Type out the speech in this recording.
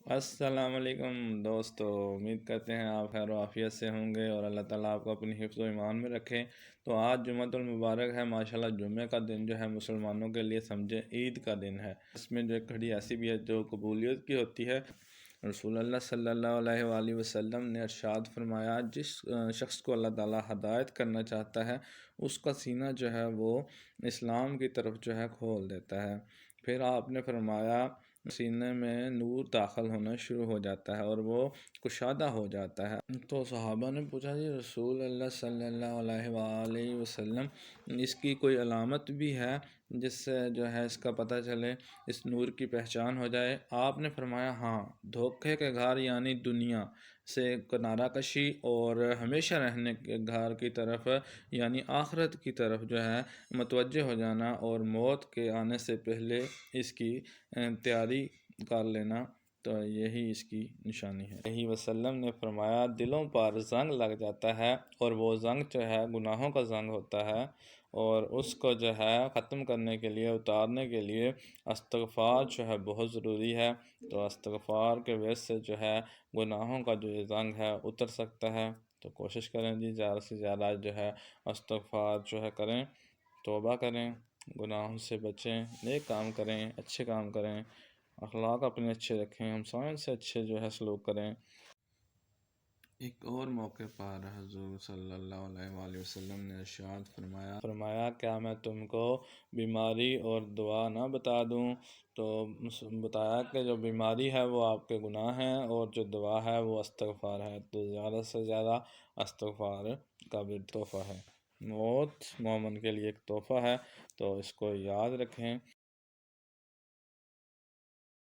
السلام علیکم دوستو، امید کرتے ہیں آپ خیر و عافیت سے ہوں گے اور اللہ تعالیٰ آپ کو اپنی حفظ و ایمان میں رکھے۔ تو آج جمعۃ المبارک ہے، ماشاءاللہ جمعہ کا دن جو ہے مسلمانوں کے لیے سمجھے عید کا دن ہے۔ اس میں جو ایک گھڑی ایسی بھی ہے جو قبولیت کی ہوتی ہے۔ رسول اللہ صلی اللہ علیہ وآلہ وسلم نے ارشاد فرمایا، جس شخص کو اللہ تعالیٰ ہدایت کرنا چاہتا ہے اس کا سینہ جو ہے وہ اسلام کی طرف جو ہے کھول دیتا ہے۔ پھر آپ نے فرمایا سینے میں نور داخل ہونا شروع ہو جاتا ہے اور وہ کشادہ ہو جاتا ہے۔ تو صحابہ نے پوچھا، جی رسول اللہ صلی اللہ علیہ وآلہ وسلم اس کی کوئی علامت بھی ہے جس سے جو ہے اس کا پتہ چلے، اس نور کی پہچان ہو جائے؟ آپ نے فرمایا ہاں، دھوکے کے گھر یعنی دنیا سے کنارہ کشی اور ہمیشہ رہنے کے گھر کی طرف یعنی آخرت کی طرف جو ہے متوجہ ہو جانا اور موت کے آنے سے پہلے اس کی تیاری کر لینا، تو یہی اس کی نشانی ہے۔ یہی وسلم نے فرمایا، دلوں پر زنگ لگ جاتا ہے اور وہ زنگ جو ہے گناہوں کا زنگ ہوتا ہے، اور اس کو جو ہے ختم کرنے کے لیے، اتارنے کے لیے استغفار جو ہے بہت ضروری ہے۔ تو استغفار کے وجہ سے جو ہے گناہوں کا جو یہ زنگ ہے اتر سکتا ہے۔ تو کوشش کریں جی زیادہ سے زیادہ جو ہے استغفار جو ہے کریں، توبہ کریں، گناہوں سے بچیں، نیک کام کریں، اچھے کام کریں، اخلاق اپنے اچھے رکھیں، ہمسائوں سے اچھے جو ہے سلوک کریں۔ ایک اور موقع پر حضور صلی اللہ علیہ وآلہ وسلم نے ارشاد فرمایا کیا میں تم کو بیماری اور دعا نہ بتا دوں؟ تو بتایا کہ جو بیماری ہے وہ آپ کے گناہ ہیں اور جو دعا ہے وہ استغفار ہے۔ تو زیادہ سے زیادہ استغفار کا بھی تحفہ ہے۔ موت مومن کے لیے ایک تحفہ ہے، تو اس کو یاد رکھیں۔